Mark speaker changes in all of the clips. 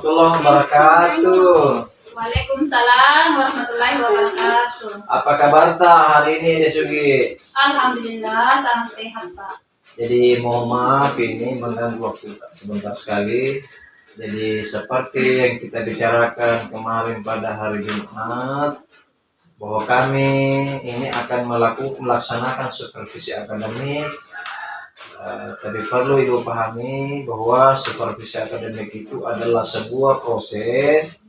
Speaker 1: warahmatullahi wabarakatuh.
Speaker 2: Waalaikumsalam warahmatullahi wabarakatuh.
Speaker 1: Apa kabar hari ini Desugi?
Speaker 2: Alhamdulillah sangat sehat Pak.
Speaker 1: Jadi mohon maaf ini mengganggu waktu sebentar sekali. Jadi seperti yang kita bicarakan kemarin pada hari Jumat, bahwa kami ini akan melaksanakan supervisi akademik. Tapi perlu Ibu pahami bahwa supervisi akademik itu adalah sebuah proses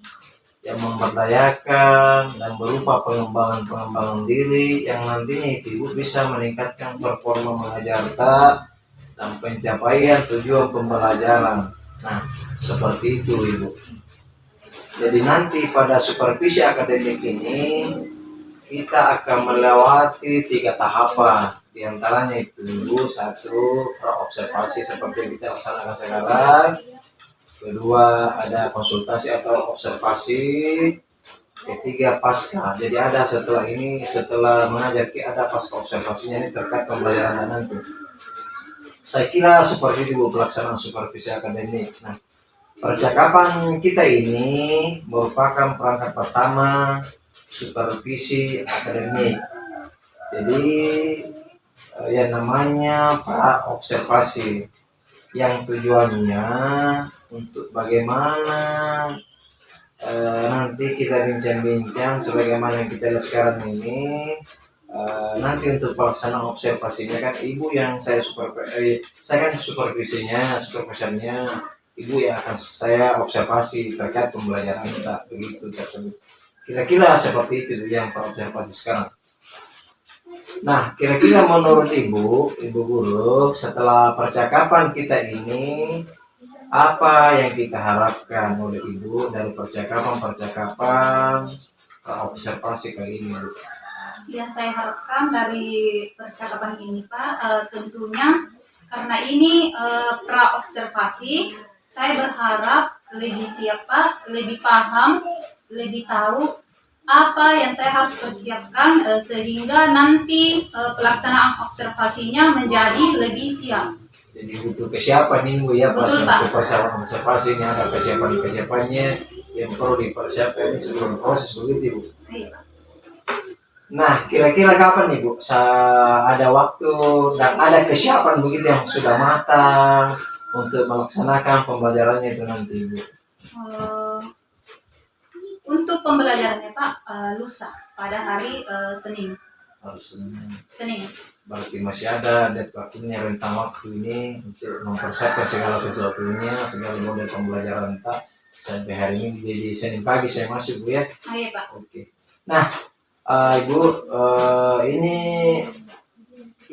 Speaker 1: yang memberdayakan dan berupa pengembangan diri yang nantinya Ibu bisa meningkatkan performa mengajar dan pencapaian tujuan pembelajaran. Nah, seperti itu Ibu. Jadi nanti pada supervisi akademik ini kita akan melewati 3 tahapan. Di antaranya itu Ibu, 1 praobservasi seperti yang kita laksanakan sekarang. Kedua ada konsultasi atau observasi. Ketiga pasca. Jadi ada setelah mengajar ada pasca observasinya, ini terkait pembelajaran dan nanti. Saya kira seperti itu Bu pelaksanaan supervisi akademik. Nah, percakapan kita ini merupakan perangkat pertama supervisi akademik. Jadi yang namanya praobservasi yang tujuannya untuk bagaimana nanti kita bincang-bincang sebagaimana yang kita lihat sekarang ini. Nanti untuk pelaksanaan observasinya kan Ibu yang saya kan supervisornya, Ibu yang akan saya observasi terkait pembelajaran kita begitu tersebut. Kira-kira seperti itu yang praobservasi sekarang. Nah, kira-kira menurut Ibu guru, setelah percakapan kita ini, apa yang kita harapkan oleh Ibu dari percakapan observasi kali ini, Bu?
Speaker 2: Yang saya harapkan dari percakapan ini Pak, tentunya karena ini praobservasi, saya berharap lebih siap Pak, lebih paham, lebih tahu apa yang saya harus persiapkan sehingga nanti pelaksanaan observasinya menjadi lebih siap.
Speaker 1: Jadi butuh kesiapan ini Bu ya, pas untuk persiapan observasi ini ada kesiapannya yang perlu dipersiapkan ini sebelum proses begitu Bu.
Speaker 2: Iya.
Speaker 1: Nah, kira-kira kapan nih Bu ada waktu dan ada kesiapan begitu yang sudah matang untuk melaksanakan pembelajarannya itu nanti Bu?
Speaker 2: Untuk pembelajarannya Pak, lusa pada hari Senin. Senin.
Speaker 1: Berarti masih ada waktunya, rentang waktu ini untuk mempersiapkan segala sesuatunya, segala model pembelajaran Pak sampai hari ini. Jadi Senin pagi saya masuk Bu ya.
Speaker 2: Oh iya Pak.
Speaker 1: Oke. Nah, Ibu ini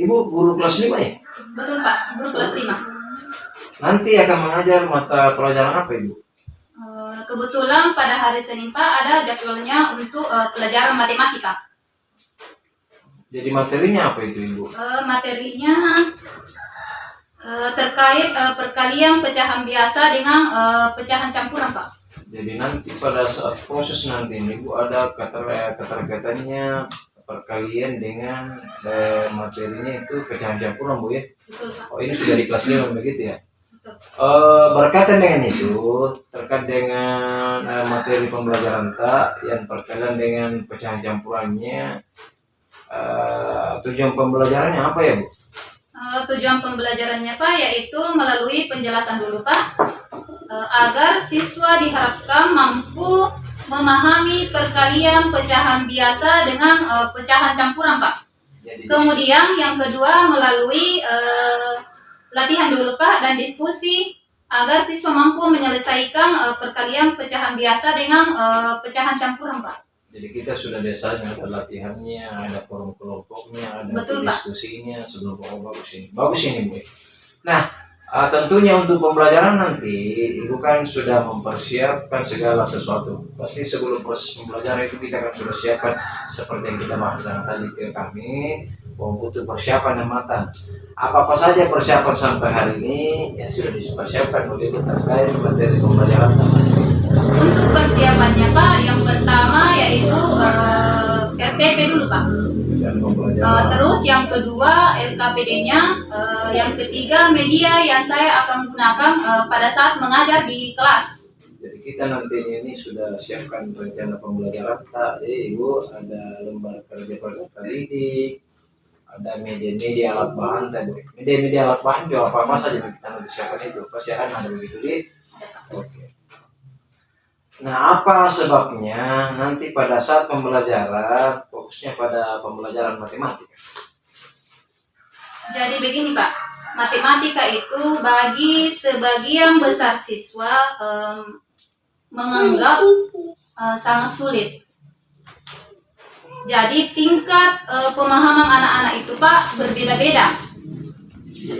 Speaker 1: Ibu guru kelas 5 ya?
Speaker 2: Betul Pak, guru kelas 5.
Speaker 1: Nanti akan mengajar mata pelajaran apa Ibu?
Speaker 2: Kebetulan pada hari Senin Pak ada jadwalnya untuk pelajaran matematika.
Speaker 1: Jadi materinya apa itu Ibu?
Speaker 2: Materinya terkait perkalian pecahan biasa dengan pecahan campuran Pak.
Speaker 1: Jadi nanti pada saat proses nanti ini Bu ada keterkaitannya perkalian dengan materinya itu pecahan campuran Bu ya?
Speaker 2: Betul Pak.
Speaker 1: Oh ini sudah di kelas 5 begitu ya?
Speaker 2: Betul.
Speaker 1: Berkaitan dengan itu, terkait dengan materi pembelajaran yang perkalian dengan pecahan campurannya, tujuan pembelajarannya apa ya Bu?
Speaker 2: Tujuan pembelajarannya Pak yaitu melalui penjelasan dulu Pak, agar siswa diharapkan mampu memahami perkalian pecahan biasa dengan pecahan campuran Pak. Kemudian yang kedua melalui latihan dulu Pak dan diskusi agar siswa mampu menyelesaikan perkalian pecahan biasa dengan pecahan campuran Pak.
Speaker 1: Jadi kita sudah desanya, ada latihannya, ada forum kelompoknya, ada diskusinya sebelum bagus ini Bu. Nah, tentunya untuk pembelajaran nanti Ibu kan sudah mempersiapkan segala sesuatu. Pasti sebelum proses pembelajaran itu kita kan sudah siapkan seperti yang kita bahas tadi ke kami, butuh persiapan yang matang. Apa saja persiapan sampai hari ini yang sudah dipersiapkan oleh Ibu terkait materi pembelajaran tadi?
Speaker 2: Untuk persiapannya Pak, yang pertama yaitu RPP dulu Pak. Terus yang kedua LKPD-nya, yang ketiga media yang saya akan gunakan pada saat mengajar di kelas.
Speaker 1: Jadi kita nanti ini sudah siapkan rencana pembelajaran tak, jadi Ibu ada lembar kerja peserta didik, ada media-media alat bahan tadi. Media-media alat bahan juga apa-apa saja yang kita nanti siapkan itu, pasti akan ada begitu di. Oke. Nah, apa sebabnya nanti pada saat pembelajaran fokusnya pada pembelajaran matematika?
Speaker 2: Jadi begini Pak, matematika itu bagi sebagian besar siswa menganggap sangat sulit. Jadi tingkat pemahaman anak-anak itu Pak berbeda-beda.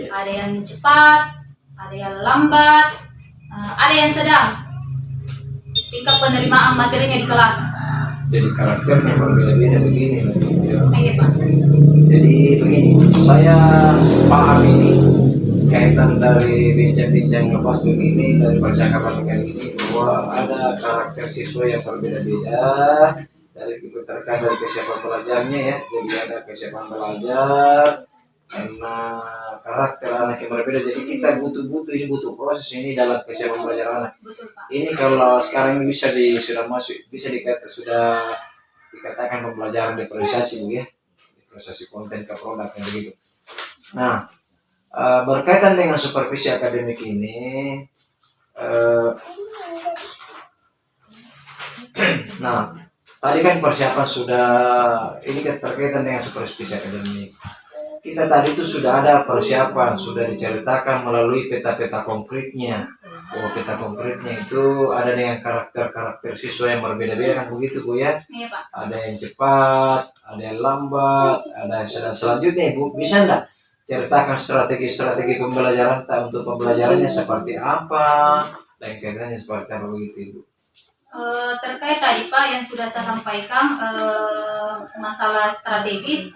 Speaker 2: Ada yang cepat, ada yang lambat, ada yang sedang. Tingkat penerimaan materinya di kelas.
Speaker 1: Jadi karakternya berbeda-beda begini.
Speaker 2: Iya Pak.
Speaker 1: Jadi begini, saya paham ini kaitan dari bincang-bincang lepas begini, dari percakapan kali ini, bahwa ada karakter siswa yang berbeda-beda dari terkait dari kesiapan belajarnya ya. Jadi ada kesiapan belajar karena karakter anak yang berbeda. Jadi kita butuh proses ini dalam kesiapan belajar anak.
Speaker 2: Betul Pak.
Speaker 1: Ini kalau sekarang ini sudah masuk, bisa sudah dikatakan pembelajaran diferensiasi Bu ya. Diferensiasi konten ke produk yang begitu. Nah, berkaitan dengan supervisi akademik ini, nah tadi kan persiapan sudah, ini terkaitan dengan supervisi akademik. Kita tadi itu sudah ada persiapan, sudah diceritakan melalui peta-peta konkretnya. Oh, peta konkretnya itu ada dengan karakter-karakter siswa yang berbeda-beda kan begitu Bu ya.
Speaker 2: Iya Pak.
Speaker 1: Ada yang cepat, ada yang lambat, ada yang sedang. Selanjutnya Ibu bisa enggak ceritakan strategi-strategi pembelajaran untuk pembelajarannya seperti apa dan kaitannya seperti apa begitu Ibu.
Speaker 2: Terkait tadi Pak yang sudah saya sampaikan masalah strategis,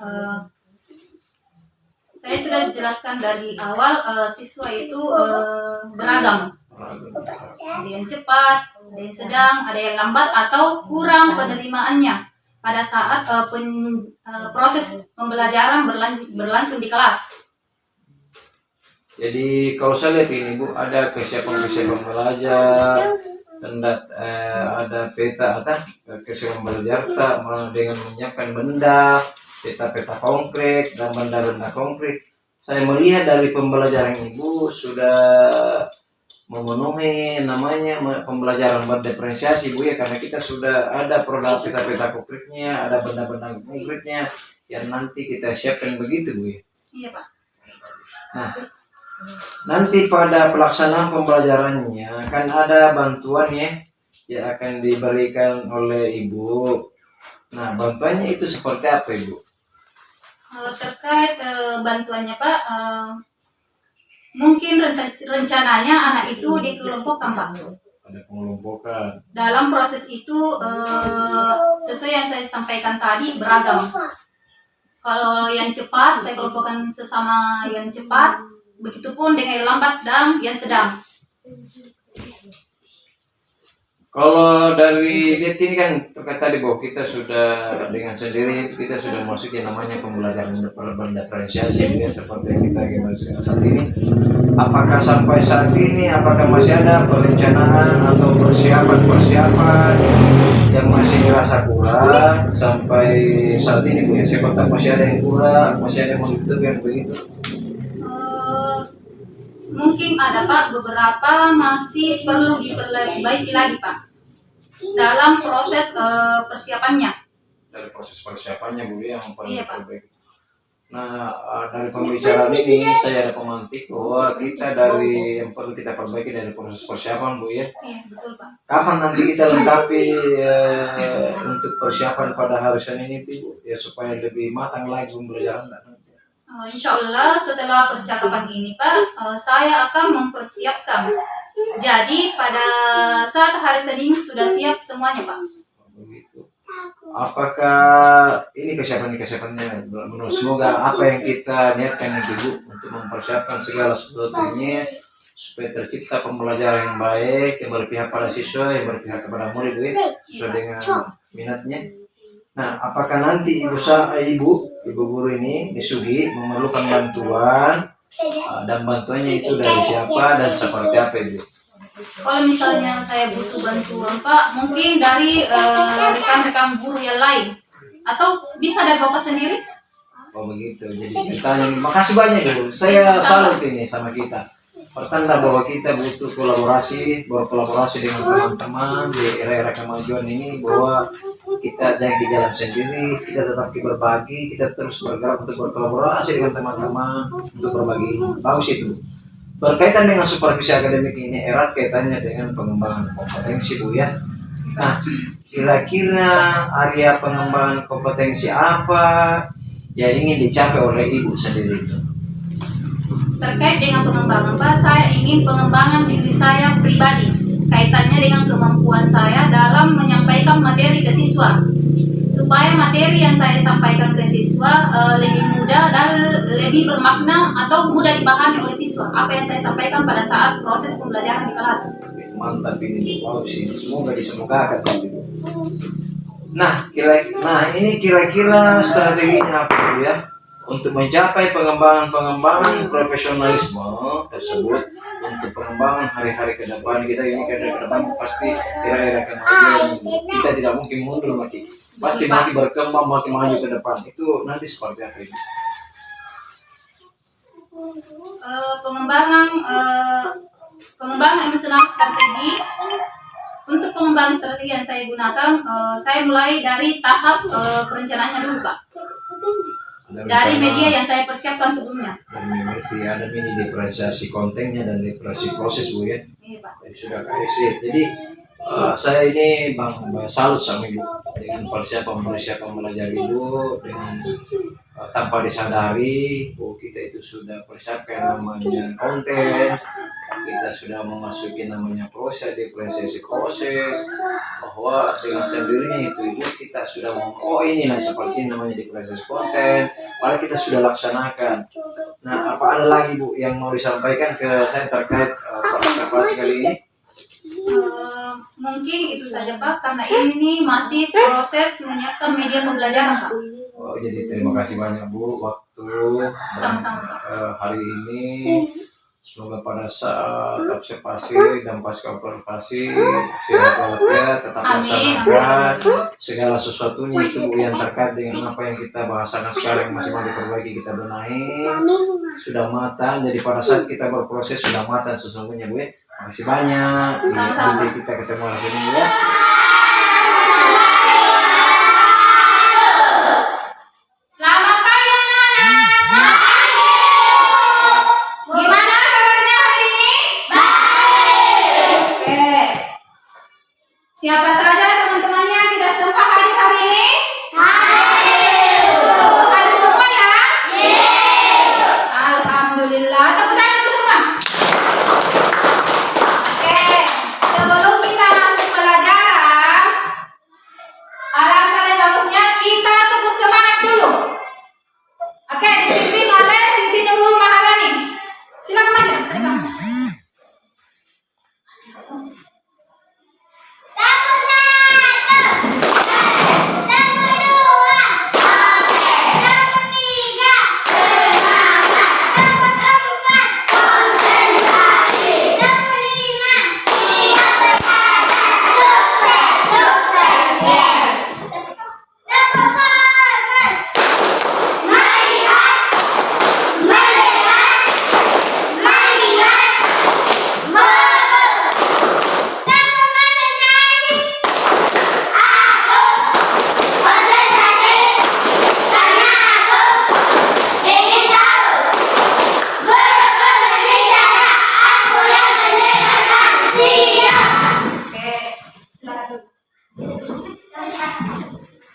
Speaker 2: saya sudah jelaskan dari awal siswa itu beragam. Ada yang cepat, ada yang sedang, ada yang lambat atau kurang penerimaannya pada saat proses pembelajaran berlangsung di kelas.
Speaker 1: Jadi kalau saya lihat ini Bu, ada kesiapan belajar, ada peta kesiapan belajar dengan menyiapkan benda, peta-peta konkret dan benda-benda konkret. Saya melihat dari pembelajaran Ibu sudah memenuhi namanya pembelajaran berdiferensiasi Bu ya, karena kita sudah ada produk peta-peta konkretnya, ada benda-benda konkretnya yang nanti kita siapkan begitu Bu ya.
Speaker 2: Iya Pak.
Speaker 1: Nah, nanti pada pelaksanaan pembelajarannya kan ada bantuan ya yang akan diberikan oleh Ibu. Nah, bantuannya itu seperti apa Ibu?
Speaker 2: Terkait bantuannya Pak, mungkin rencananya anak itu dikelompokkan Pak.
Speaker 1: Ada pengelompokan.
Speaker 2: Dalam proses itu sesuai yang saya sampaikan tadi beragam. Kalau yang cepat saya kelompokkan sesama yang cepat, begitupun dengan yang lambat dan yang sedang.
Speaker 1: Kalau dari lihat ini kan terkait tadi bahwa kita sudah dengan sendiri kita sudah masuk yang namanya pembelajaran berdiferensiasi ya, seperti yang kita gimana saat ini. Apakah sampai saat ini apakah masih ada perencanaan atau persiapan yang masih dirasa kurang sampai saat ini Bu ya? Siapa tahu masih ada yang kurang, masih ada yang mau ditutup yang begitu.
Speaker 2: Mungkin ada Pak, beberapa masih perlu diperbaiki lagi Pak dalam proses persiapannya.
Speaker 1: Dari proses persiapannya Bu yang perlu
Speaker 2: Iya, Pak.
Speaker 1: diperbaiki. Nah, dari pembicaraan ini saya ada pemantik bahwa kita dari yang perlu kita perbaiki dari proses persiapan Bu ya.
Speaker 2: Iya betul Pak.
Speaker 1: Kapan nanti kita lengkapi untuk persiapan pada hari Senin itu Bu ya, supaya lebih matang lagi pembelajaran nanti.
Speaker 2: Insya Allah setelah percakapan ini Pak, saya akan mempersiapkan. Jadi pada saat hari Senin sudah siap semuanya Pak.
Speaker 1: Begitu. Apakah ini kesiapannya menurut semoga apa yang kita niatkan itu Bu untuk mempersiapkan segala sesuatunya supaya tercipta pembelajaran yang baik yang berpihak pada siswa, yang berpihak kepada murid Bu ya, sesuai dengan minatnya. Nah, apakah nanti ibu guru ini Sugi memerlukan bantuan dan bantuannya itu dari siapa dan seperti apa Ibu?
Speaker 2: Kalau misalnya saya butuh bantuan Pak, mungkin dari rekan-rekan guru yang lain, atau bisa dari Bapak sendiri?
Speaker 1: Oh begitu. Jadi bertanya, makasih banyak dulu. Saya salut ini sama kita. Pertanda bahwa kita butuh berkolaborasi dengan teman-teman di era-era kemajuan ini, bahwa kita jangan di jalan sendiri, kita tetap berbagi, kita terus bergerak untuk berkolaborasi dengan teman-teman untuk berbagi. Bagus itu. Berkaitan dengan supervisi akademik ini erat kaitannya dengan pengembangan kompetensi Bu ya. Nah, kira-kira area pengembangan kompetensi apa yang ingin dicapai oleh Ibu sendiri itu?
Speaker 2: Terkait dengan pengembangan Pak, saya ingin pengembangan diri saya pribadi, kaitannya dengan kemampuan saya dalam menyampaikan materi ke siswa, supaya materi yang saya sampaikan ke siswa lebih mudah dan lebih bermakna atau mudah dipahami oleh siswa apa yang saya sampaikan pada saat proses pembelajaran di kelas.
Speaker 1: Mantap ini, wow sih, semoga disemogakan gitu. Nah, ini kira-kira strateginya apa Bu ya untuk mencapai pengembangan profesionalisme tersebut, untuk pengembangan hari-hari ke depan kita ini, ke depan pasti kira-kira kemajuan kita tidak mungkin mundur lagi, pasti makin berkembang, makin maju ke depan. Itu nanti seperti apa ini?
Speaker 2: Pengembangan emosional strategi. Untuk pengembangan strategi yang saya gunakan, saya mulai dari tahap perencanaannya dulu Pak, dari media yang saya persiapkan sebelumnya.
Speaker 1: Ada mini diferensiasi kontennya dan diferensiasi proses Bu ya.
Speaker 2: Iya Pak.
Speaker 1: Jadi sudah KSC. Jadi saya ini Bang salut sama Ibu dengan persiapan belajar Ibu, dengan tanpa disadari kita itu sudah persiapkan namanya konten, kita sudah memasuki namanya proses diferensiasi proses, bahwa dengan sendirinya itu Ibu kita sudah inilah seperti namanya diferensiasi konten, padahal kita sudah laksanakan. Nah, apa ada lagi Bu yang mau disampaikan ke saya terkait partisipasi kali ini?
Speaker 2: Mungkin itu saja Pak, karena ini masih proses menyiapkan media pembelajaran Pak.
Speaker 1: Oh, jadi terima kasih banyak Bu waktu
Speaker 2: Sama-sama,
Speaker 1: hari ini. Semoga pada saat observasi dan pasca observasi sehat walafiat, tetap melaksanakan segala sesuatunya itu Bu yang terkait dengan apa yang kita bahasakan sekarang, masih mau diperbaiki, kita benahi, sudah matang. Jadi pada saat kita berproses sudah matang sesungguhnya Bu ya. Makasih banyak. Nanti kita ketemu di sini ya.
Speaker 2: Selamat pagi anak-anak. Gimana kabarnya hari ini? Baik. Oke. Siapa saja teman-temannya yang tidak sempat hadir hari ini? Hadir semua ya? Alhamdulillah. Tepuk tangan dulu semua. Oke. Sebelum kita masuk pelajaran, alangkah bagusnya kita tepuk semangat dulu. Oke, dipimpin oleh Siti Nurul Maharani. Silakan maju.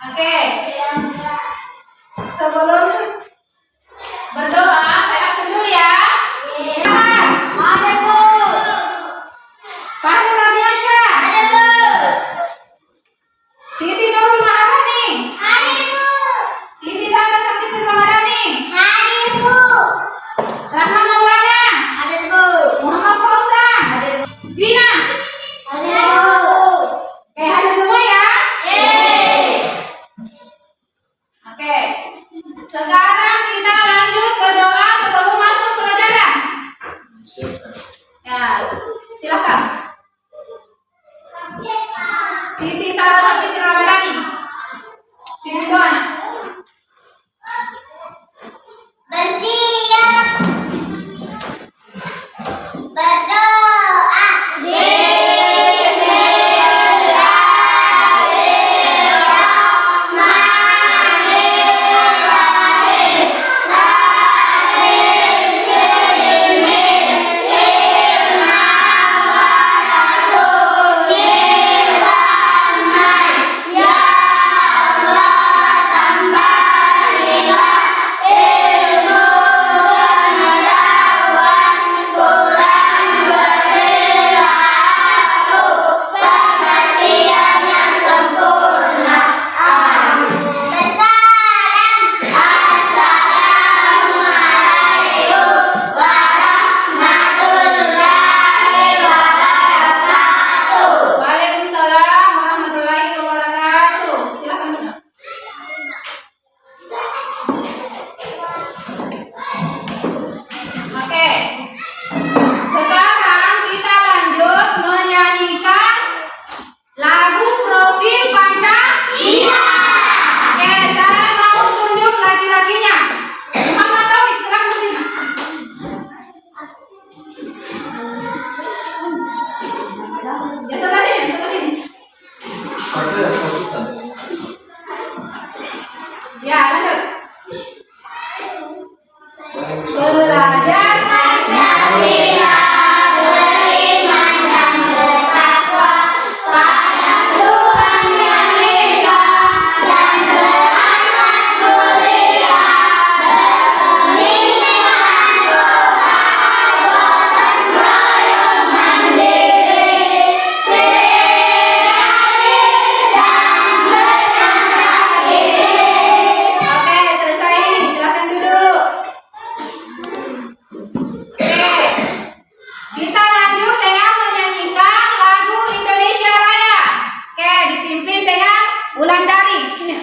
Speaker 2: Oke. Sebelum berdoa, saya absen dulu ya. Ada Bu. Fahri Radiansyah. Ada Bu. Siti Nurul Maharani. Ada Bu. Siti Sandra Sakti Ramadhani. Ada Bu. Rahman Maulana. Ada Bu. Muhammad Fauzan. Ada Bu. Vina. Ada Bu. Oke, hadir semua ya? Oke. Sekarang kita lanjut ke doa sebelum masuk pelajaran. Ya, silakan. Saraswati Ramadhani. Sini doa.
Speaker 3: Bersiap berdoa.
Speaker 2: Waalaikumsalam warahmatullahi wabarakatuh. Silakan Bunda. Oke. Sekarang kita lanjut menyanyikan lagu profil Pancasila. Oke, saya mau tunjuk laki-lakinya. Muhammad Taufik, silakan berdiri. Ya, sebelah sini, sebelah sini.
Speaker 1: Ada sambutan.
Speaker 2: Ya, lanjut.
Speaker 1: Yang bisa-
Speaker 2: Belajar Pancasila, beriman dan bertakwa pada Tuhan Yang Esa dan berangkat mulia, berkeliling dengan doa, gotong royong mandiri, kreatif dan berangkat kritis. Oke, selesai. Silakan duduk. Oke, kita lanjut dengan menyanyikan lagu Indonesia Raya. Oke, dipimpin dengan Wulandari. Sini.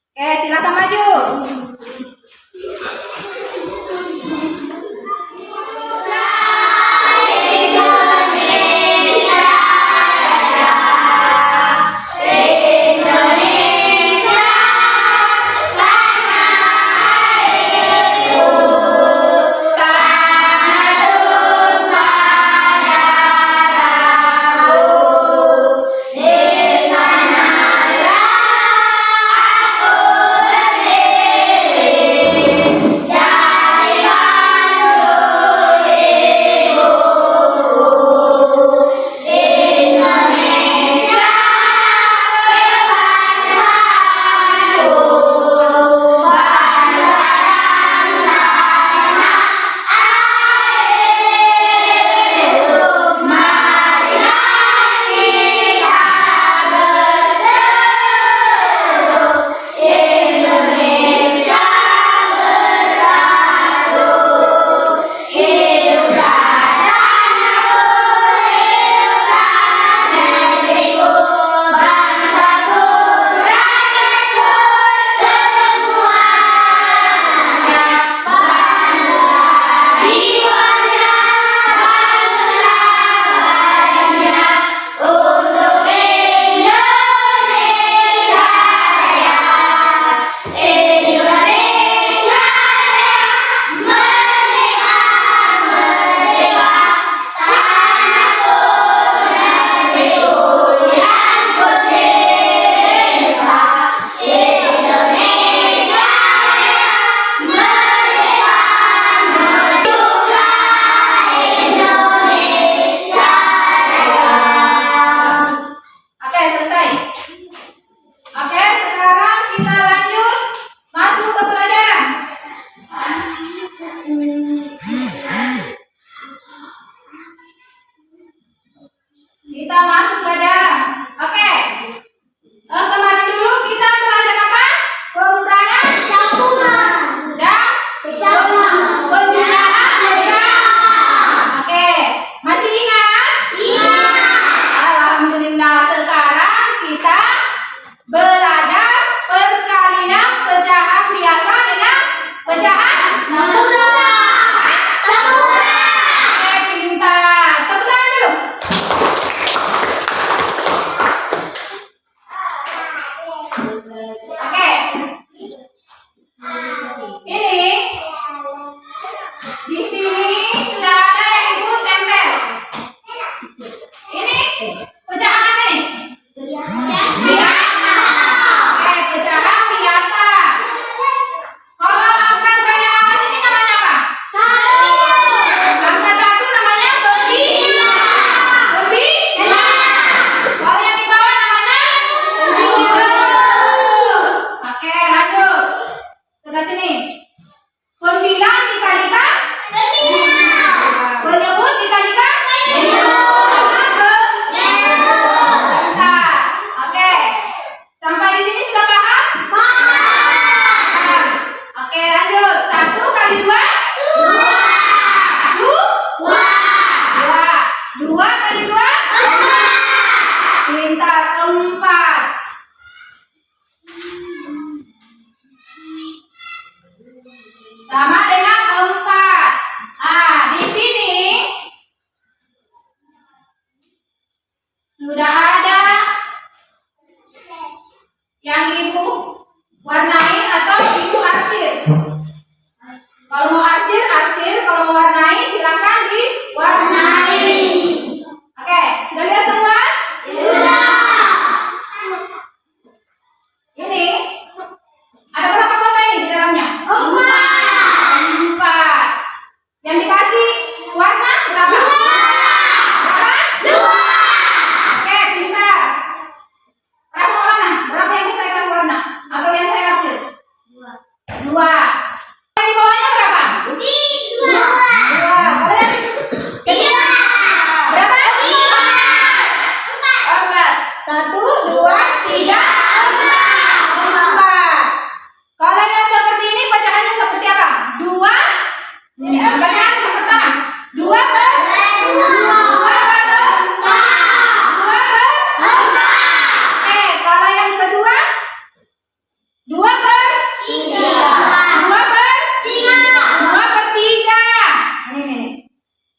Speaker 2: Oke, silakan maju.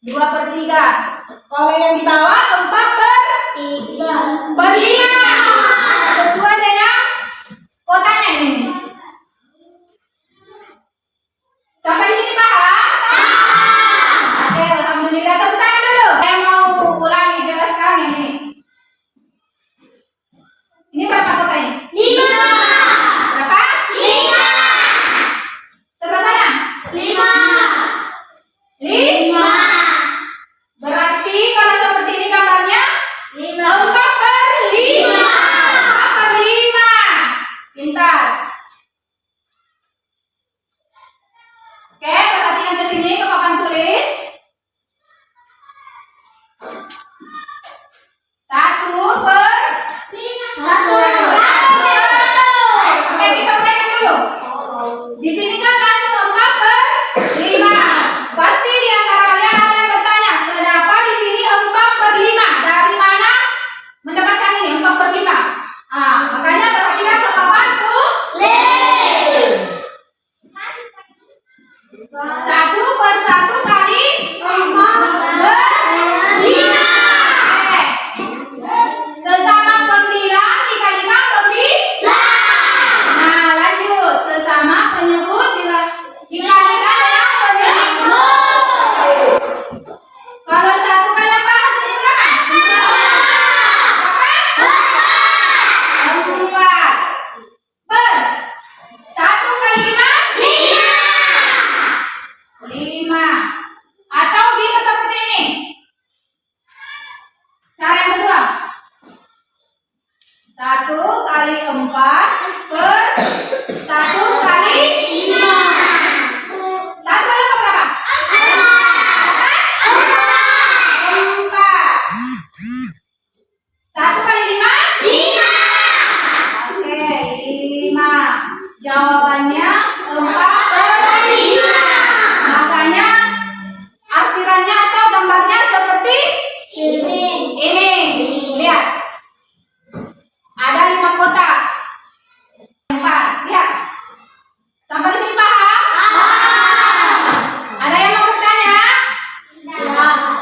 Speaker 2: 2/3. Kalau yang di bawah 4/5. Sesuai dengan kotanya ini. Sampai di sini paham? Oke, alhamdulillah. Tepuk tangan dulu. Saya mau ulangi jelaskan ini. Ini berapa kotanya?
Speaker 3: 5.
Speaker 2: Berapa?
Speaker 3: 5.
Speaker 2: Sebelah sana?
Speaker 3: 5.
Speaker 2: 5. Berarti kalau seperti ini gambarnya 4/5. 4/5. Pintar. Oke, perhatikan ke sini ke papan tulis. 1/5. Oke, kita mulaikan dulu. Di sini kan langsung 4/5. Pasti di antara kalian ada yang bertanya, kenapa di sini 4/5? Dari mana mendapatkan ini 4/5? Makanya perhatikan ke papan tulis. 1/1 kali 4/5. Sesama pembilang dikalikan pembilang. Nah, lanjut. Sesama penyebut dikalikan dengan penyebut. Kalau 1 kali apa hasilnya berapa? 4. Per 1 kali 5? 5. Atau bisa seperti ini. Cara yang kedua. 1 kali 4 per 1 kali 5. 1 kali 4 berapa? 4. 1 kali 5? 5. Oke, 5. Jawabannya 4/5. Makanya arsirannya atau gambarnya seperti ini. Lihat. Ada 5 kotak. 4. Lihat. Sampai di sini paham? Ada yang mau bertanya?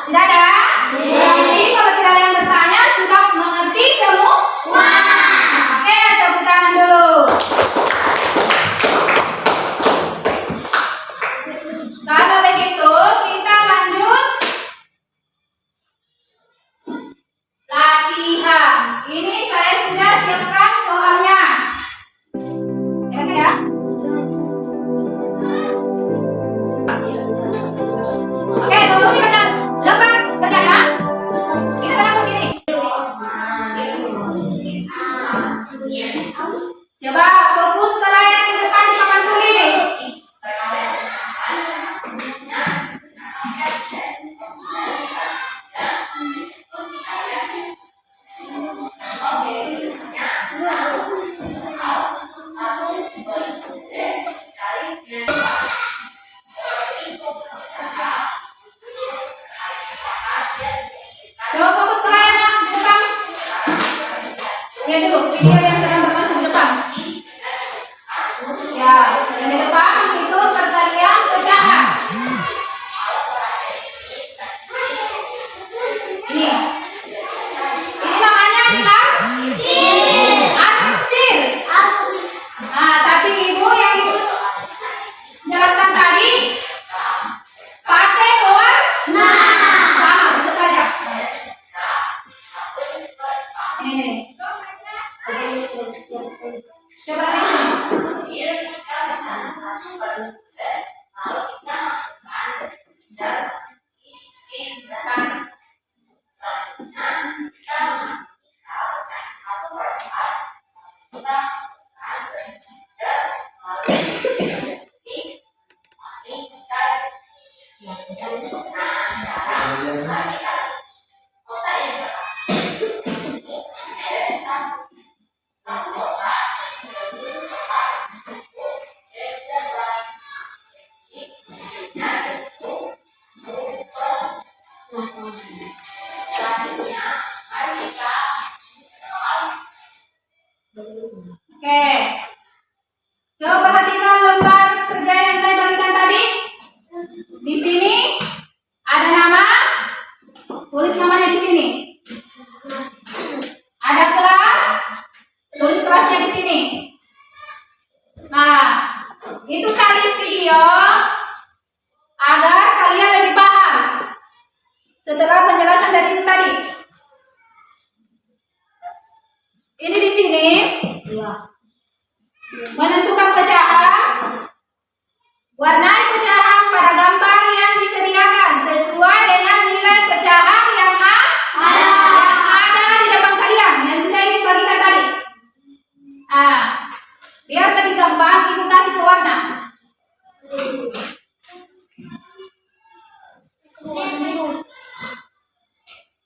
Speaker 2: Tidak ada? Berarti kalau tidak ada yang bertanya sudah mengerti semua? Oke, tepuk tangan dulu. Kalau begitu kita lanjut latihan. Ini saya sudah siapkan soalnya. Ya. Oke, sebelum dikerjakan lepas kerjanya. Kita akan begini. Coba fokus ke layar di depan di papan tulis. Coba fokus ke layar di depan. Lihat dulu video yang sedang berlangsung di depan. Ya, yang di depan itu perkalian pecahan. Ini. Ini namanya arsir. Nah, tapi ibu yang ibu jelaskan tadi pakai warna. Sama, bisa saja. Ini. Coba di sini. Oke. Coba perhatikan lembar kerja yang saya bagikan tadi. Di sini ada nama sini. Ada kelas, tulis kelasnya di sini. Nah, itu tadi video agar kalian lebih paham setelah penjelasan dari itu tadi. Ini di sini menentukan pecahan, warnai pecahan pada gambar yang disediakan sesuai dengan nilai pecahan yang ada di depan kalian yang sudah ibu bagikan tadi. Biar lebih gampang ibu kasih pewarna.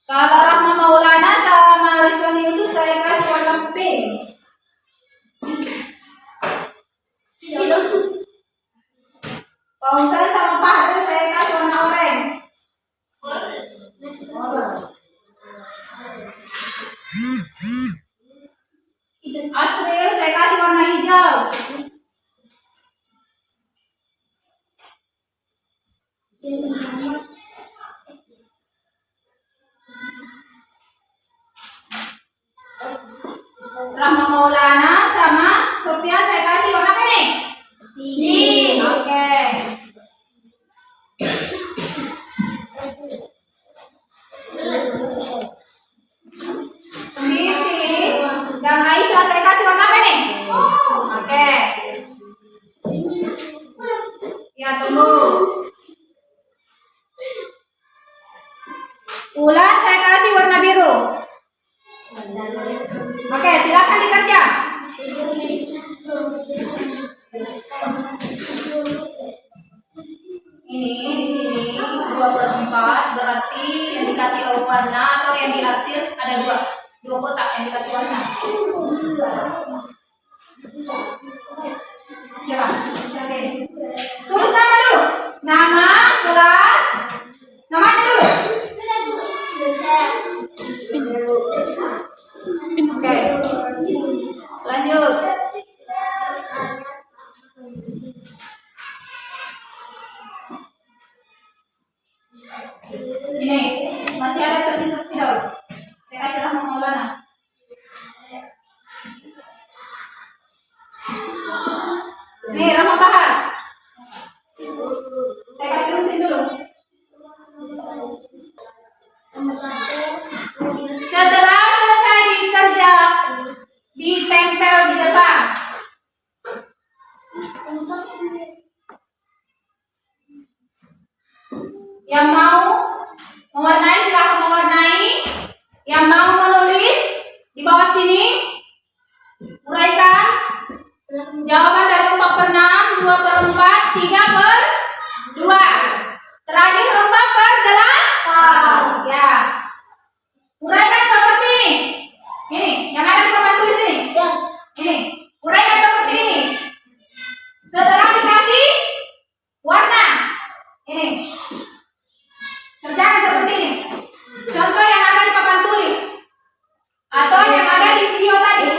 Speaker 2: Kalau Rahma Maulana sama Rizwani Yusuf saya kasih warna pink. Pausal sama Pak Haris saya kasih warna orange. Asril saya kasih warna hijau. Rahma Maulana sama Sofia saya kasih warna apa nih? Pink. Oke. Siti dan Aisyah saya kasih warna apa nih? Oke. Ya tunggu. Ulan saya kasih warna biru. Oke, silakan dikerja. Ini di sini 2/4 berarti yang dikasih warna atau yang dilansir ada dua kotak yang dikasih warna. Coba. Oke. Tulis nama dulu. Nama, kelas, namanya dulu. Oke. Lanjut. Ini masih ada tersisa spidol. Saya kasih Rahma Maulana. Ini Rahma Bahar. Saya kasih runcing dulu. Setelah selesai dikerja, ditempel di depan. Yang mau mewarnai silakan mewarnai. Yang mau menulis di bawah sini, uraikan jawaban dari 4/6, 2/4, 3/2. Terakhir 4/8. Ya. Uraikan seperti ini. Ini yang ada di papan tulis ini. Ini. Uraikan seperti ini. Setelah dikasih warna. Ini. Kerjakan seperti ini. Contoh yang ada di papan tulis atau yang ada di video tadi.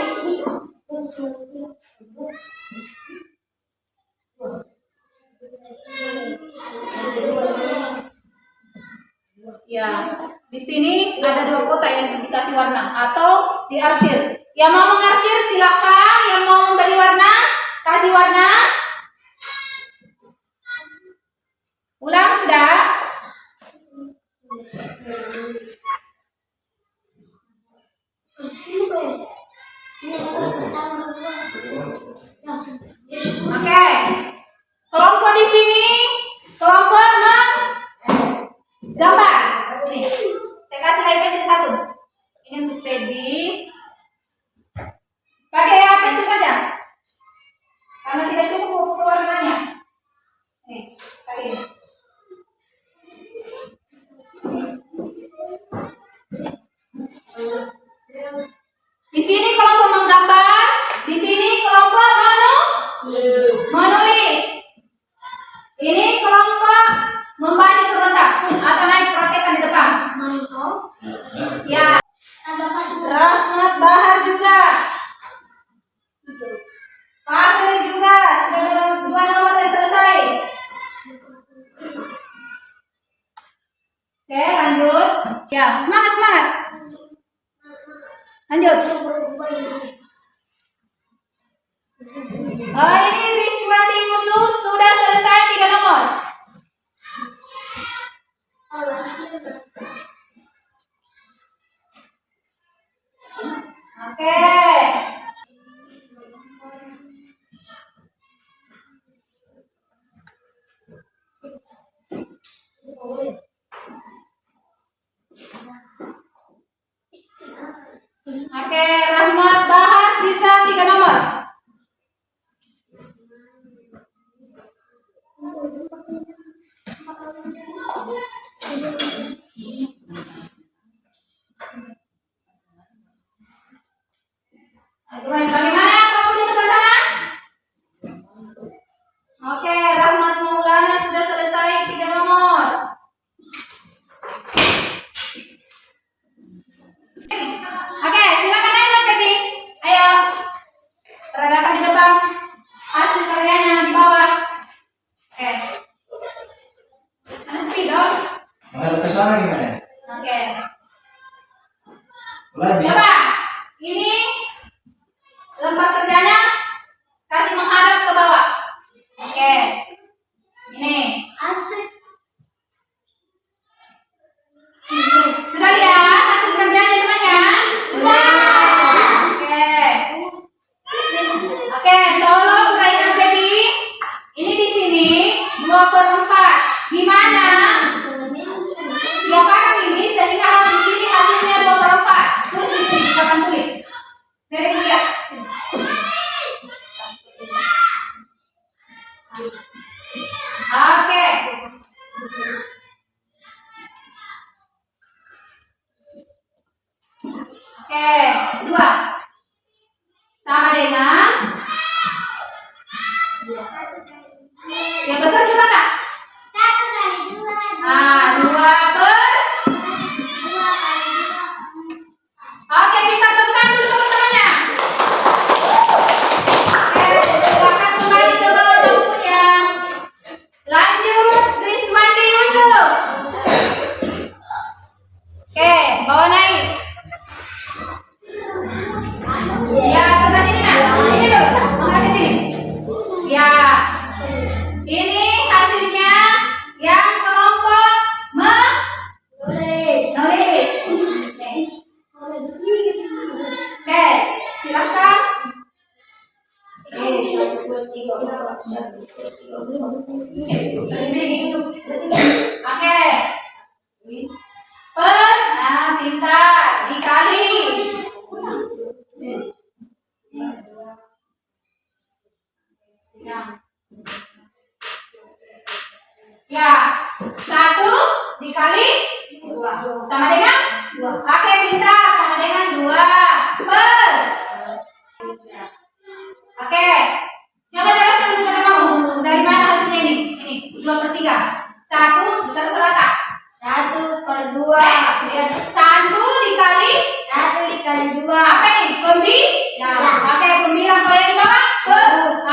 Speaker 2: Ya, di sini ada 2 kotak yang dikasih warna atau diarsir. Yang mau mengarsir silakan, yang mau memberi warna kasih warna. Ulang sudah. Oke. Kelompok di sini, kelompok gambar. Ini. Saya kasih lagi pensil 1. Ini untuk Feby. Pakai pensil saja. Karena tidak cukup warnanya. Nih, pakai ini. Di sini kelompok menggambar, di sini kelompok menulis. Ini kelompok membaca sebentar atau naik praktekan di depan. Ya. Rahmat Bahar juga. Fahri juga. Sudah 2 nomor yang selesai. Oke, lanjut. Ya, semangat, semangat. Lanjut. Ini Riswanti Yusuf sudah selesai 3 nomor. Oke. Oke, Rahmat Bahar sisa 3 nomor. Bagaimana kamu di sebelah sana? Oke, Rahmat Maulana sudah selesai 3 nomor. Oke, silakan aja, Pepi. Ayo, peragakan di depan. Hasil karyanya di bawah. Oke. Mana speed dong?
Speaker 1: Menghadap ke sana gimana?
Speaker 2: Oke.
Speaker 1: Lagi.
Speaker 2: Coba. Ini lembar kerjanya kasih menghadap ke bawah. Oke. Ini.
Speaker 3: Asik.
Speaker 2: Sudah lihat hasil kerjanya temannya? Oke. Oke, tolong uraikan Baby. Ini di sini 2/4. Gimana? Dia pakai ini sehingga di sini hasilnya 2/4. Tulis di sini, kapan tulis? Dari lihat. Oke. Oke, 2. Sama dengan yang besar coba tak?
Speaker 3: 1 kali 2.
Speaker 2: Ah, 2/2. Oke, kita tepuk tangan dulu teman-temannya. Oke, silakan kembali ke bawah bangkunya. Lanjut, Riswanti Yusuf. Oke, bawa naik. Ya, sebelah sini nak. Sini dulu, menghadap ke sini. Ya, ini hasilnya yang kelompok menulis. Oke, silakan. Oke. Nah, pintar. Dikali. Ya, 1 dikali 2 sama dengan 2. Oke, pintar, sama dengan 2 per. Oke, coba jelaskan dulu kata kamu. Dari mana hasilnya ini? Ini 2/3. 1 besar rata.
Speaker 3: 1/2.
Speaker 2: 1 dikali
Speaker 3: 1 dikali 2.
Speaker 2: apa ini?
Speaker 3: Bilang.
Speaker 2: Oke, pembilang kalau yang di bawah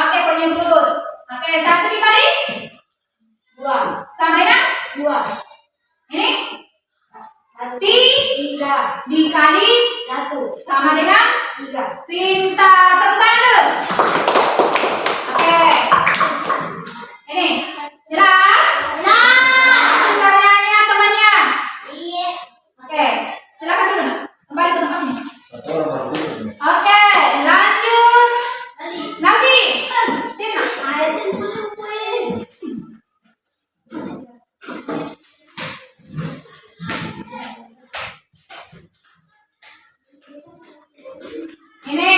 Speaker 2: oke, penyebut. Oke, 1 dikali
Speaker 3: 2.
Speaker 2: sama dengan
Speaker 3: 2.
Speaker 2: ini
Speaker 3: 3
Speaker 2: dikali
Speaker 3: 1
Speaker 2: sama dengan
Speaker 3: 3.
Speaker 2: pintar. Tepuk tangan dulu. Oke, ini jelas? Hasil karyanya temannya.
Speaker 3: Iya.
Speaker 2: Oke, silakan dulu nak. Kembali ke tempatnya.
Speaker 1: Atau orang dulu.
Speaker 2: Oke, lanjut.
Speaker 3: Tadi.
Speaker 2: Nanti sini nak.
Speaker 3: Air belum boleh.
Speaker 2: Ini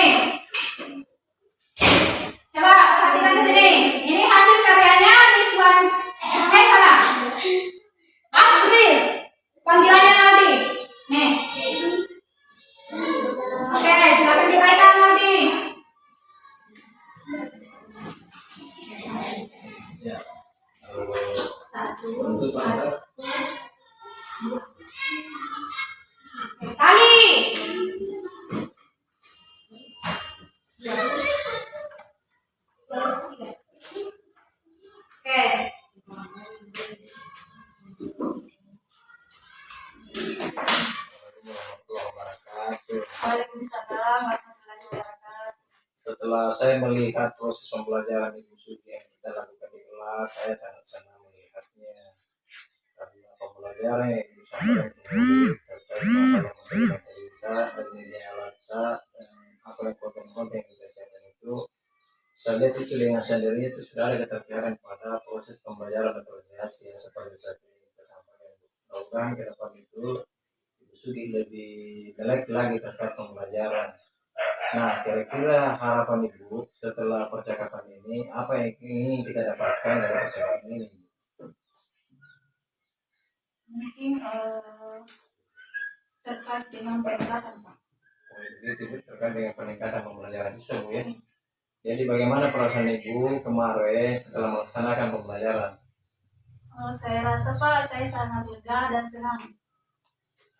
Speaker 2: Waalaikumsalam warahmatullahi wabarakatuh.
Speaker 1: Setelah saya melihat proses pembelajaran Ibu Sugi yang kita lakukan di kelas, saya sangat senang melihatnya. Karena pembelajaran yang Ibu sampaikan kembali terkait masalah materi kita, penelitian alat kita, dan apa yang konten-konten yang kita siapkan itu, saya lihat itu dengan sendirinya itu sudah ada keterkaitan pada proses pembelajaran dan organisasi yang seperti saat ini kita sampaikan. Mudah-mudahan ke depan itu Ibu Sugi lebih melek lagi terkait pembelajaran. Nah, kira-kira harapan Ibu setelah percakapan ini, apa yang ingin kita dapatkan dari percakapan ini?
Speaker 2: Mungkin terkait dengan peningkatan, Pak.
Speaker 1: Oh, begitu Bu, terkait dengan peningkatan pembelajaran itu Bu ya. Jadi bagaimana perasaan Ibu kemarin setelah melaksanakan pembelajaran?
Speaker 2: Saya rasa Pak, saya sangat lega dan senang.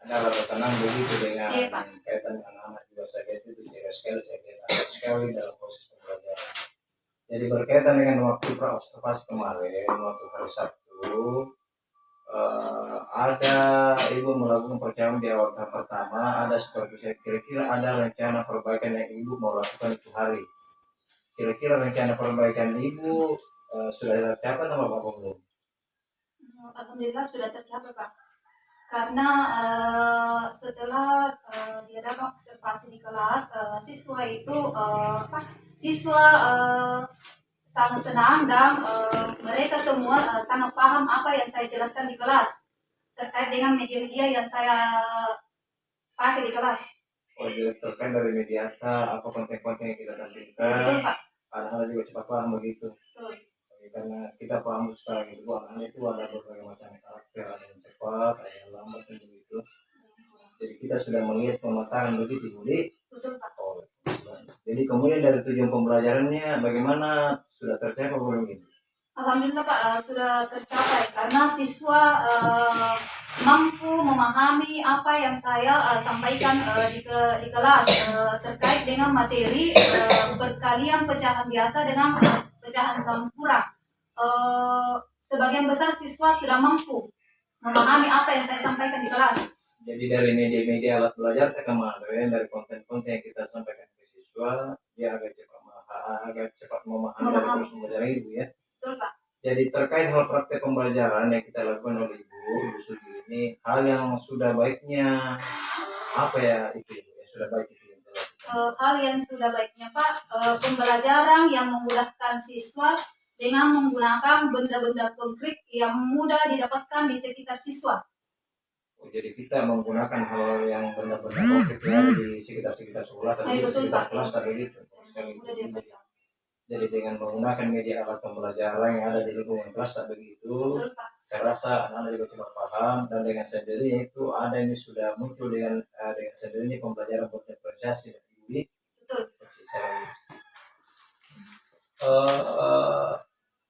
Speaker 1: Ada rasa senang begitu dengan
Speaker 2: Iya, Pak.
Speaker 1: kaitan dengan anak juga saya itu tidak sekali saya kira sekali dalam proses pembelajaran. Jadi berkaitan dengan waktu observasi kemarin, waktu hari Sabtu, ada Ibu melakukan percakapan di awal tahap pertama, ada seperti saya kira-kira ada rencana perbaikan yang Ibu mau lakukan itu hari. Kira-kira rencana perbaikan Ibu sudah tercapai atau Bapak belum?
Speaker 2: Alhamdulillah sudah tercapai Pak. Karena setelah diadakan observasi di kelas, siswa itu siswa sangat senang dan mereka semua sangat paham apa yang saya jelaskan di kelas terkait dengan media-media yang saya pakai di kelas.
Speaker 1: Oh, jadi terkait dari media apa konten-konten yang kita
Speaker 2: Betul
Speaker 1: tampilkan,
Speaker 2: Pak.
Speaker 1: anak-anak juga cepat paham begitu.
Speaker 2: Betul.
Speaker 1: Karena kita paham sekarang itu anak-anak itu ada berbagai macam karakter, ada yang cepat, ada yang lambat dan begitu. Jadi kita sudah melihat pematangan begitu, Budi.
Speaker 2: Betul Pak.
Speaker 1: Oh, jadi kemudian dari tujuan pembelajarannya bagaimana, sudah tercapai belum ini?
Speaker 2: Alhamdulillah Pak, sudah tercapai karena siswa mampu memahami apa yang saya sampaikan di kelas terkait dengan materi perkalian pecahan biasa dengan pecahan sampurna. Sebagian besar siswa sudah mampu memahami apa yang saya sampaikan di kelas.
Speaker 1: Jadi dari media-media alat belajar kemarin, dari konten-konten yang kita sampaikan ke siswa, dia agak cepat memahami dari proses pembelajaran Ibu ya.
Speaker 2: Betul Pak.
Speaker 1: Jadi terkait hal praktek pembelajaran yang kita lakukan oleh Ibu Sugi ini, hal yang sudah baiknya apa ya itu Ibu? Yang sudah baik itu yang kita lakukan.
Speaker 2: Hal yang sudah baiknya Pak, pembelajaran yang memudahkan siswa dengan menggunakan benda-benda konkret yang mudah didapatkan di sekitar siswa.
Speaker 1: Oh, jadi kita menggunakan hal yang benar-benar konkret ya di sekitar sekolah atau di
Speaker 2: Betul,
Speaker 1: sekitar
Speaker 2: Pak.
Speaker 1: kelas tadi gitu. Sekali
Speaker 2: Mudah
Speaker 1: itu.
Speaker 2: didapatkan.
Speaker 1: Jadi dengan menggunakan media alat pembelajaran yang ada di lingkungan kelas tak begitu,
Speaker 2: Betul Pak.
Speaker 1: saya rasa anak-anak juga cepat paham, dan dengan sendirinya itu ada ini sudah muncul dengan sendirinya pembelajaran berdiferensiasi dan ini
Speaker 2: Betul.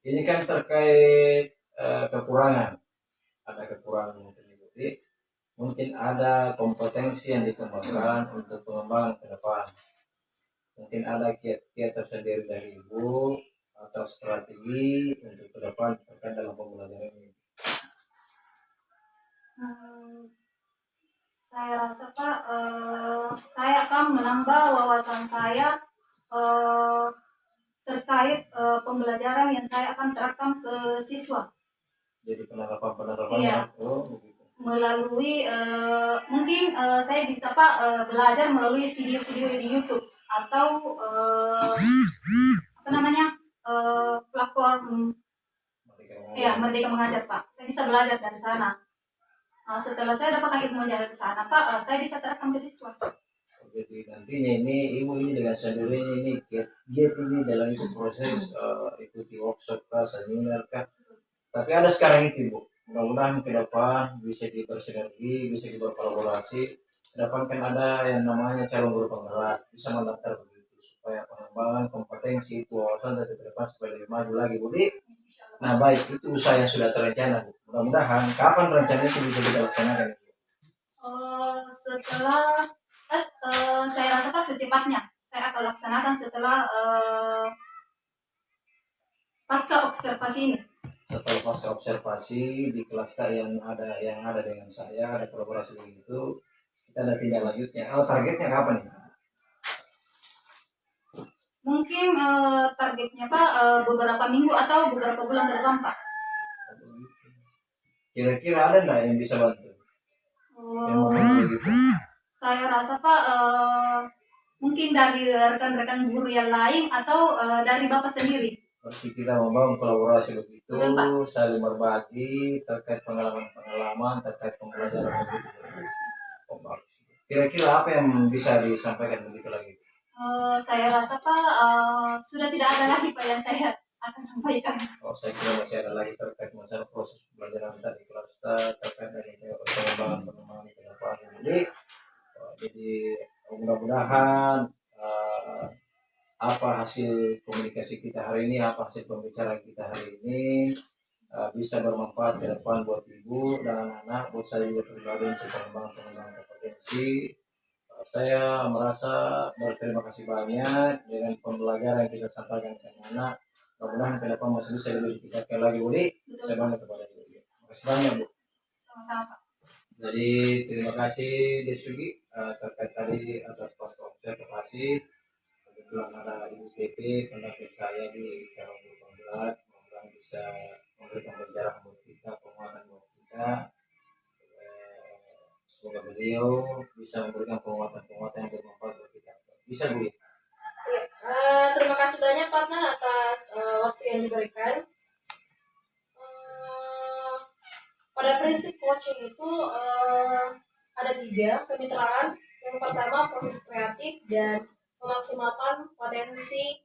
Speaker 1: ini kan terkait kekurangan, ada kekurangan mungkin ada kompetensi yang dikembangkan untuk pengembangan ke depan. Mungkin ada kiat-kiat tersendiri dari Ibu atau strategi untuk ke depan terkait dalam pembelajaran ini.
Speaker 2: Saya rasa Pak, saya akan menambah wawasan saya terkait pembelajaran yang saya akan terapkan ke siswa.
Speaker 1: Jadi penerapan
Speaker 2: Iya.
Speaker 1: begitu.
Speaker 2: Melalui mungkin saya bisa Pak belajar melalui video-video di YouTube atau apa namanya platform Merdeka Mengajar Pak. Saya bisa belajar dari sana. Setelah saya dapatkan ilmu dari sana Pak, saya bisa terapkan ke siswa.
Speaker 1: Jadi nantinya ini Ibu ini dengan sendirinya ini giat ini dalam itu proses ikuti workshop kah, seminar kah. Tapi ada sekarang itu Ibu. Mudah-mudahan ke depan bisa bersinergi, bisa berkolaborasi. Ke depan kan ada yang namanya calon guru penggerak, bisa mendaftar begitu supaya pengembangan kompetensi itu wawasan dari ke depan supaya lebih maju lagi, Budi. Nah baik, itu usaha yang sudah terencana, Bu. Mudah-mudahan kapan rencana itu bisa kita laksanakan?
Speaker 2: Setelah saya rasa Pak secepatnya saya akan laksanakan setelah pasca observasi ini.
Speaker 1: Setelah pasca observasi di kelas yang ada dengan saya, ada kolaborasi begitu, kita ada tindak lanjutnya. Targetnya kapan nih?
Speaker 2: Mungkin targetnya Pak beberapa minggu atau beberapa bulan ke depan Pak.
Speaker 1: Kira-kira ada nggak yang bisa bantu? Yang mau bantu gitu?
Speaker 2: Saya rasa Pak mungkin dari rekan-rekan guru yang lain atau dari Bapak sendiri.
Speaker 1: Berarti kita membangun kolaborasi begitu,
Speaker 2: Betul, Pak.
Speaker 1: saling berbagi terkait pengalaman-pengalaman terkait pembelajaran begitu. Kira-kira apa yang bisa disampaikan begitu lagi?
Speaker 2: Saya rasa Pak sudah tidak ada lagi Pak yang saya akan sampaikan.
Speaker 1: Oh, saya kira masih ada lagi terkait masalah proses pembelajaran tadi kelas terkait dengan pengembangan itu apa. Jadi mudah-mudahan apa hasil komunikasi kita hari ini, apa hasil pembicaraan kita hari ini bisa bermanfaat ke depan buat ibu dan anak-anak, buat saya juga pribadi untuk pengembangan kompetensi. Saya merasa berterima kasih banyak dengan pembelajaran yang kita sampaikan ke anak. Mudah-mudahan ke depan masih bisa lebih ditingkatkan lagi, Bu. Saya bangga kepada ibu. Terima kasih banyak, Bu.
Speaker 2: Sama-sama Pak.
Speaker 1: Jadi terima kasih Desugi terkait tadi atas pas observasi. Kebetulan ada Ibu PP pendamping saya di tahun 2018, mudah-mudahan bisa memberikan pembelajaran buat kita, penguatan buat kita. Semoga beliau bisa memberikan penguatan-penguatan yang bermanfaat buat kita. Bisa, Bu?
Speaker 4: Terima kasih banyak partner atas waktu yang diberikan. Pada prinsip coaching itu ada 3 kemitraan. Yang pertama proses kreatif dan memaksimalkan potensi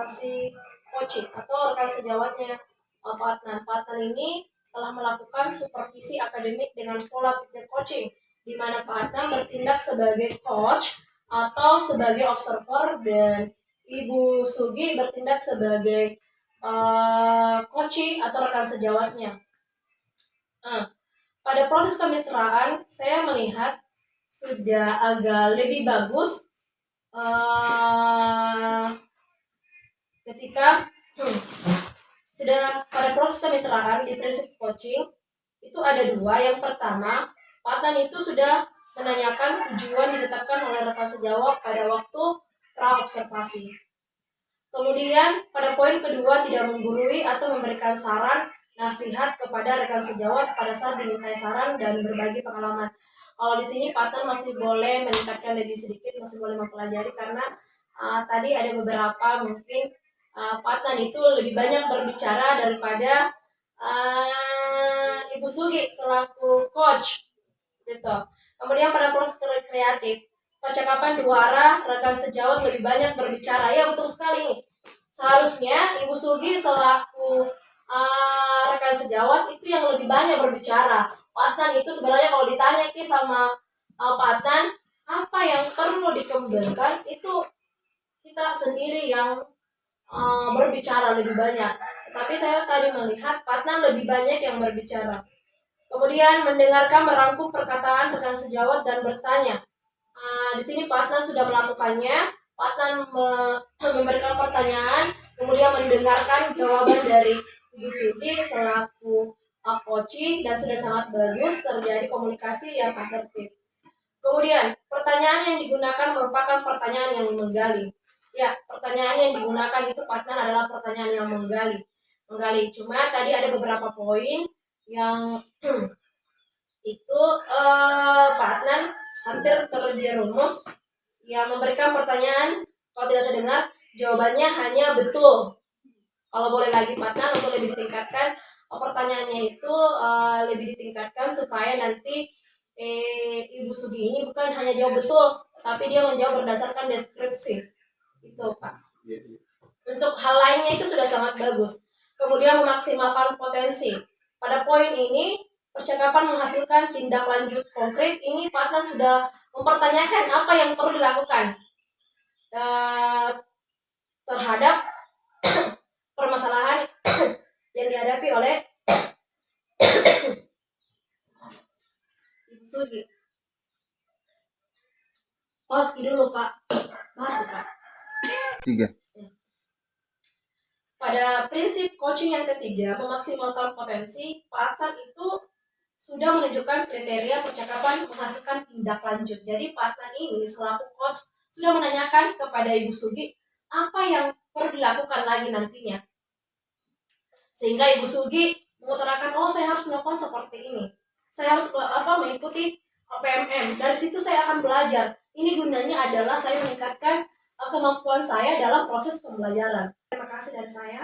Speaker 4: si coaching atau rekan sejawatnya partner. Partner ini telah melakukan supervisi akademik dengan pola pikir coaching, di mana partner bertindak sebagai coach atau sebagai observer dan Ibu Sugi bertindak sebagai coaching atau rekan sejawatnya. Pada proses kemitraan, saya melihat sudah agak lebih bagus ketika sudah pada proses kemitraan di prinsip coaching itu ada 2. Yang pertama, partner itu sudah menanyakan tujuan ditetapkan oleh rekan sejawat pada waktu pra-observasi. Kemudian pada poin kedua, tidak menggurui atau memberikan saran nasihat kepada rekan sejawat pada saat dimintai saran dan berbagi pengalaman. Kalau di sini partner masih boleh meningkatkan lebih sedikit, masih boleh mempelajari karena tadi ada beberapa mungkin partner itu lebih banyak berbicara daripada Ibu Sugi selaku coach gitu. Kemudian pada proses kreatif, percakapan 2 arah, rekan sejawat lebih banyak berbicara. Ya betul sekali. Seharusnya Ibu Sugi selaku rekan sejawat itu yang lebih banyak berbicara. Partner itu sebenarnya kalau ditanya sama partner apa yang perlu dikembangkan, itu kita sendiri yang berbicara lebih banyak. Tapi saya tadi melihat partner lebih banyak yang berbicara. Kemudian mendengarkan, merangkum perkataan rekan sejawat dan bertanya. Di sini partner sudah melakukannya. Partner memberikan pertanyaan, kemudian mendengarkan jawaban dari Ibu Sugi selaku coaching dan sudah sangat bagus, terjadi komunikasi yang asertif. Kemudian pertanyaan yang digunakan merupakan pertanyaan yang menggali. Ya, pertanyaan yang digunakan itu partner adalah pertanyaan yang menggali. Cuma tadi ada beberapa poin yang itu partner hampir terjerumus yang memberikan pertanyaan, kalau tidak saya dengar jawabannya hanya betul. Kalau boleh lagi partner untuk lebih ditingkatkan pertanyaannya itu lebih ditingkatkan supaya nanti Ibu Sugi ini bukan hanya jawab betul, tapi dia menjawab berdasarkan deskripsi. Itu Pak. Untuk hal lainnya itu sudah sangat bagus. Kemudian memaksimalkan potensi. Pada poin ini percakapan menghasilkan tindak lanjut konkret. Ini partner sudah mempertanyakan apa yang perlu dilakukan terhadap permasalahan yang dihadapi oleh Ibu Sugi. Pause dulu Pak. Batuk Pak.
Speaker 1: 3.
Speaker 4: Pada prinsip coaching yang ketiga, memaksimalkan potensi, partner itu sudah menunjukkan kriteria percakapan menghasilkan tindak lanjut. Jadi partner ini selaku coach sudah menanyakan kepada Ibu Sugi apa yang perlu dilakukan lagi nantinya. Sehingga Ibu Sugi mengutarakan, oh saya harus melakukan seperti ini. Saya harus mengikuti PMM. Dari situ saya akan belajar. Ini gunanya adalah saya meningkatkan kemampuan saya dalam proses pembelajaran. Terima kasih dari saya.